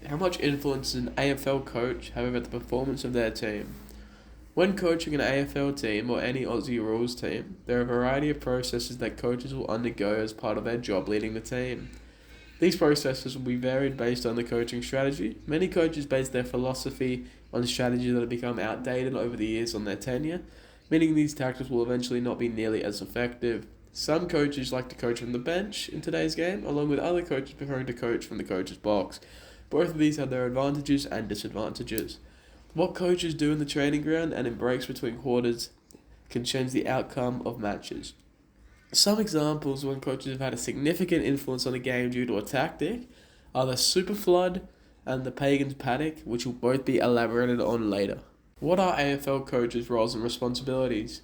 How much influence does an AFL coach have over the performance of their team? When coaching an AFL team or any Aussie rules team, there are a variety of processes that coaches will undergo as part of their job leading the team. These processes will be varied based on the coaching strategy. Many coaches base their philosophy on strategies that have become outdated over the years on their tenure, meaning these tactics will eventually not be nearly as effective. Some coaches like to coach from the bench in today's game, along with other coaches preferring to coach from the coach's box. Both of these have their advantages and disadvantages. What coaches do in the training ground and in breaks between quarters can change the outcome of matches. Some examples when coaches have had a significant influence on a game due to a tactic are the Super Flood and the Pagan's Paddock, which will both be elaborated on later. What are AFL coaches' roles and responsibilities?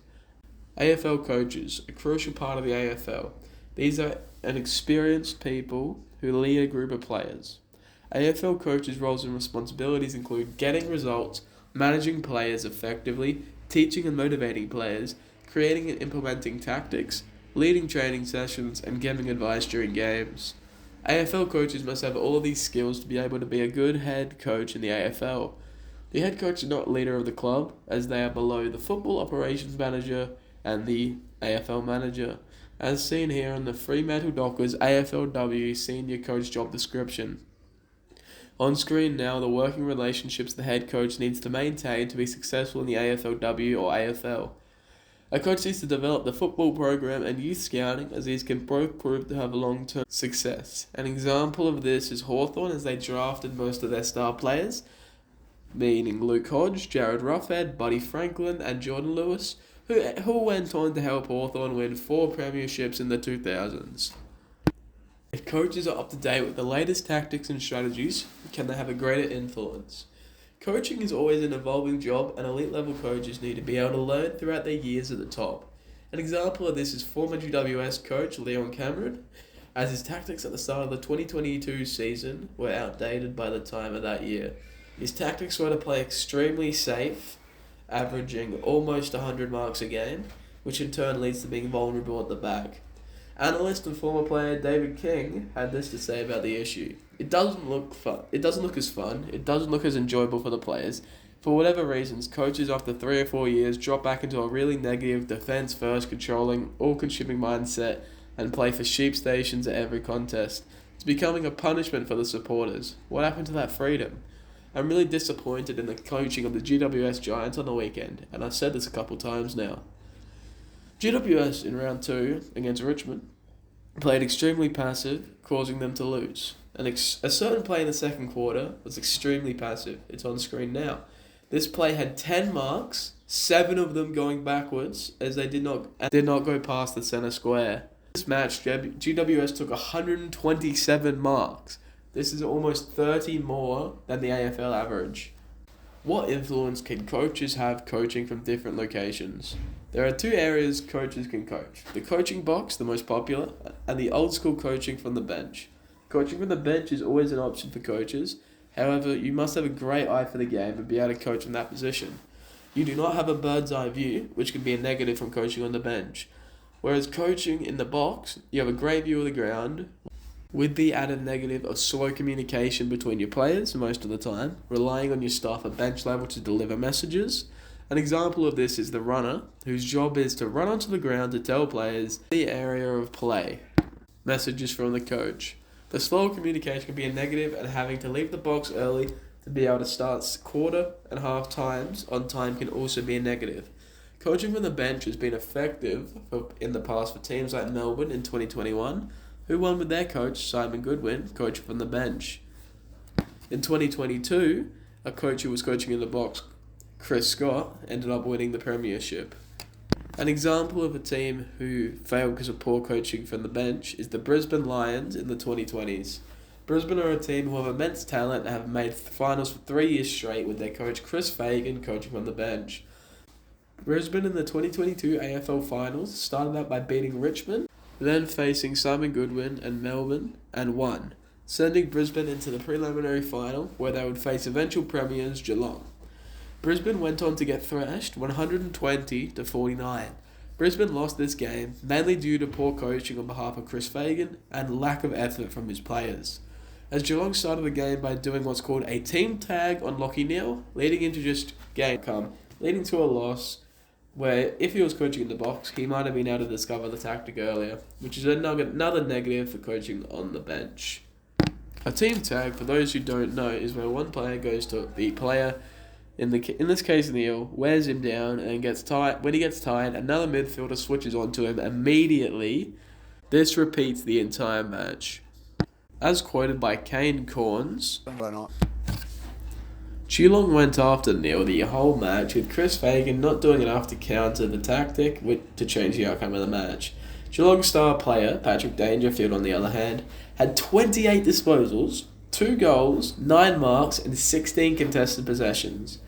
AFL coaches, a crucial part of the AFL. These are an experienced people who lead a group of players. AFL coaches' roles and responsibilities include getting results, managing players effectively, teaching and motivating players, creating and implementing tactics, leading training sessions, and giving advice during games. AFL coaches must have all of these skills to be able to be a good head coach in the AFL. The head coach is not leader of the club, as they are below the football operations manager and the AFL manager, as seen here in the Fremantle Dockers AFLW senior coach job description. On screen now, the working relationships the head coach needs to maintain to be successful in the AFLW or AFL. A coach needs to develop the football program and youth scouting, as these can both prove to have long-term success. An example of this is Hawthorn, as they drafted most of their star players, meaning Luke Hodge, Jared Ruffhead, Buddy Franklin, and Jordan Lewis, who went on to help Hawthorn win 4 premierships in the 2000s. If coaches are up to date with the latest tactics and strategies, can they have a greater influence? Coaching is always an evolving job, and elite level coaches need to be able to learn throughout their years at the top. An example of this is former GWS coach Leon Cameron, as his tactics at the start of the 2022 season were outdated by the time of that year. His tactics were to play extremely safe, averaging almost 100 marks a game, which in turn leads to being vulnerable at the back. Analyst and former player David King had this to say about the issue. It doesn't look as fun. It doesn't look as enjoyable for the players. For whatever reasons, coaches after 3 or 4 years drop back into a really negative defense-first, controlling, all-consuming mindset and play for sheep stations at every contest. It's becoming a punishment for the supporters. What happened to that freedom? I'm really disappointed in the coaching of the GWS Giants on the weekend, and I've said this a couple times now. GWS in round 2 against Richmond played extremely passive, causing them to lose. A certain play in the second quarter was extremely passive. It's on screen now. This play had 10 marks, 7 of them going backwards, as they did not go past the centre square. This match, GWS took 127 marks. This is almost 30 more than the AFL average. What influence can coaches have coaching from different locations? There are 2 areas coaches can coach. The coaching box, the most popular, and the old school coaching from the bench. Coaching from the bench is always an option for coaches. However, you must have a great eye for the game and be able to coach from that position. You do not have a bird's eye view, which can be a negative from coaching on the bench. Whereas coaching in the box, you have a great view of the ground, with the added negative of slow communication between your players most of the time, relying on your staff at bench level to deliver messages. An example of this is the runner, whose job is to run onto the ground to tell players the area of play. Messages from the coach. The slow communication can be a negative, and having to leave the box early to be able to start quarter and half times on time can also be a negative. Coaching from the bench has been effective in the past for teams like Melbourne in 2021, who won with their coach, Simon Goodwin, coaching from the bench. In 2022, a coach who was coaching in the box, Chris Scott, ended up winning the premiership. An example of a team who failed because of poor coaching from the bench is the Brisbane Lions in the 2020s. Brisbane are a team who have immense talent and have made finals for 3 years straight with their coach Chris Fagan coaching from the bench. Brisbane in the 2022 AFL finals started out by beating Richmond, then facing Simon Goodwin and Melbourne, and won, sending Brisbane into the preliminary final where they would face eventual premiers Geelong. Brisbane went on to get thrashed 120-49. Brisbane lost this game mainly due to poor coaching on behalf of Chris Fagan and lack of effort from his players. as Geelong started the game by doing what's called a team tag on Lachie Neale, leading into just game come, leading to a loss where if he was coaching in the box, he might have been able to discover the tactic earlier, which is another negative for coaching on the bench. A team tag, for those who don't know, is where one player goes to the player, in this case Neale, wears him down and gets tired. When he gets tired, another midfielder switches onto him immediately. This repeats the entire match. As quoted by Kane Corns, Geelong went after Neale the whole match, with Chris Fagan not doing enough to counter the tactic to change the outcome of the match. Geelong star player Patrick Dangerfield, on the other hand, had 28 disposals, 2 goals, 9 marks and 16 contested possessions.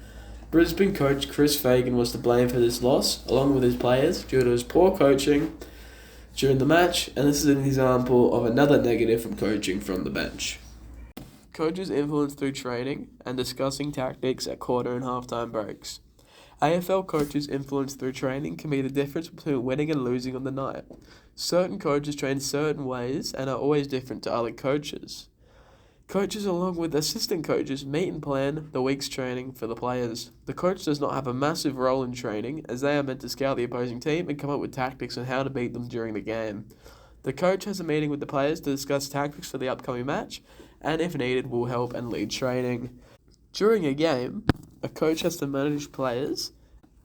Brisbane coach Chris Fagan was to blame for this loss, along with his players, due to his poor coaching during the match, and this is an example of another negative from coaching from the bench. Coaches influence through training and discussing tactics at quarter and halftime breaks. AFL coaches' influence through training can be the difference between winning and losing on the night. Certain coaches train certain ways and are always different to other coaches. Coaches, along with assistant coaches, meet and plan the week's training for the players. The coach does not have a massive role in training, as they are meant to scout the opposing team and come up with tactics on how to beat them during the game. The coach has a meeting with the players to discuss tactics for the upcoming match, and if needed, will help and lead training. During a game, a coach has to manage players,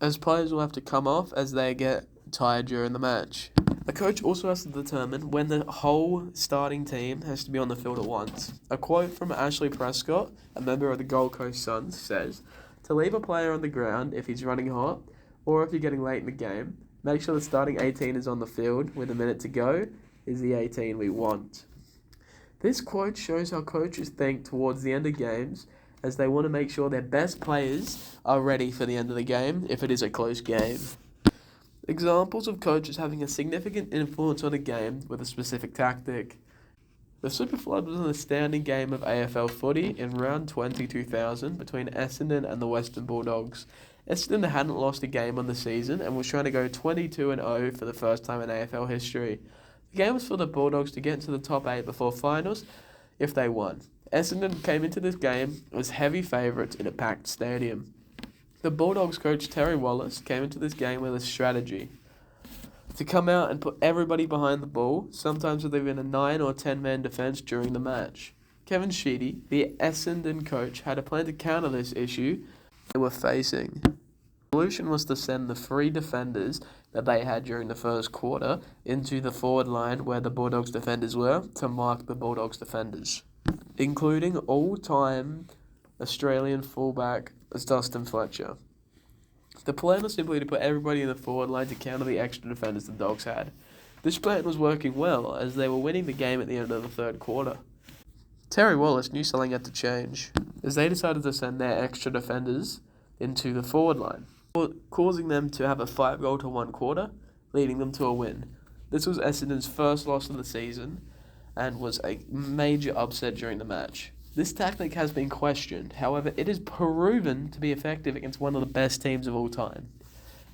as players will have to come off as they get tired during the match. A coach also has to determine when the whole starting team has to be on the field at once. A quote from Ashley Prescott, a member of the Gold Coast Suns, says, "To leave a player on the ground if he's running hot, or if you're getting late in the game, make sure the starting 18 is on the field with a minute to go, is the 18 we want." This quote shows how coaches think towards the end of games, as they want to make sure their best players are ready for the end of the game if it is a close game. Examples of coaches having a significant influence on a game with a specific tactic. The Super Flood was an astounding game of AFL footy in round 2000 between Essendon and the Western Bulldogs. Essendon hadn't lost a game on the season and was trying to go 22-0 for the first time in AFL history. The game was for the Bulldogs to get into the top 8 before finals if they won. Essendon came into this game as heavy favourites in a packed stadium. The Bulldogs coach Terry Wallace came into this game with a strategy to come out and put everybody behind the ball, sometimes with even a 9 or 10 man defence during the match. Kevin Sheedy, the Essendon coach, had a plan to counter this issue they were facing. The solution was to send the 3 defenders that they had during the first quarter into the forward line where the Bulldogs defenders were to mark the Bulldogs defenders, including all-time Australian fullback Dustin Fletcher. The plan was simply to put everybody in the forward line to counter the extra defenders the Dogs had. This plan was working well, as they were winning the game at the end of the third quarter. Terry Wallace knew something had to change, as they decided to send their extra defenders into the forward line, causing them to have a 5-1 quarter, leading them to a win. This was Essendon's first loss of the season, and was a major upset during the match. This tactic has been questioned, however, it is proven to be effective against one of the best teams of all time.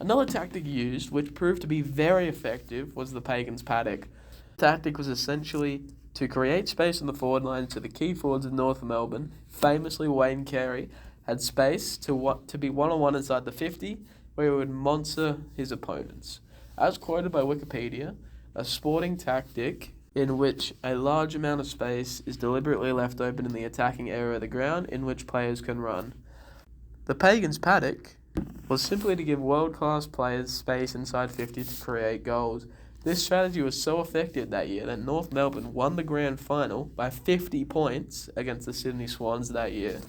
Another tactic used, which proved to be very effective, was the Pagans Paddock. The tactic was essentially to create space on the forward line so the key forwards of North Melbourne, famously Wayne Carey, had space to be one-on-one inside the 50, where he would monster his opponents. As quoted by Wikipedia, a sporting tactic in which a large amount of space is deliberately left open in the attacking area of the ground in which players can run. The Pagans Paddock was simply to give world-class players space inside 50 to create goals. This strategy was so effective that year that North Melbourne won the grand final by 50 points against the Sydney Swans that year.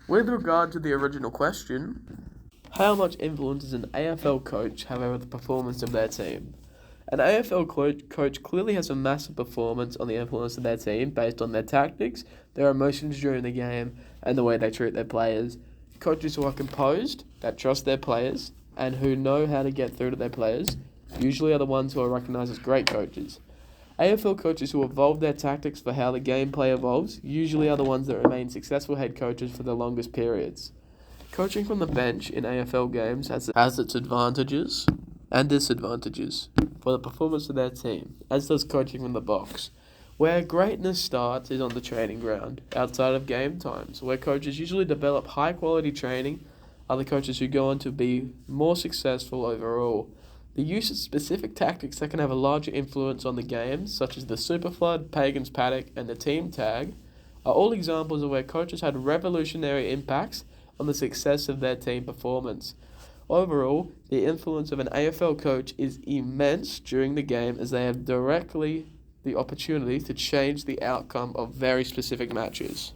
With regard to the original question, how much influence does an AFL coach have over the performance of their team? An AFL coach clearly has a massive performance on the influence of their team based on their tactics, their emotions during the game, and the way they treat their players. Coaches who are composed, that trust their players, and who know how to get through to their players, usually are the ones who are recognised as great coaches. AFL coaches who evolve their tactics for how the gameplay evolves usually are the ones that remain successful head coaches for the longest periods. Coaching from the bench in AFL games has its advantages and disadvantages for the performance of their team, as does coaching from the box. Where greatness starts is on the training ground, outside of game times, where coaches usually develop high quality training, are the coaches who go on to be more successful overall. The use of specific tactics that can have a larger influence on the game, such as the super flood, Pagan's paddock, and the team tag, are all examples of where coaches had revolutionary impacts on the success of their team performance. Overall, the influence of an AFL coach is immense during the game as they have directly the opportunity to change the outcome of very specific matches.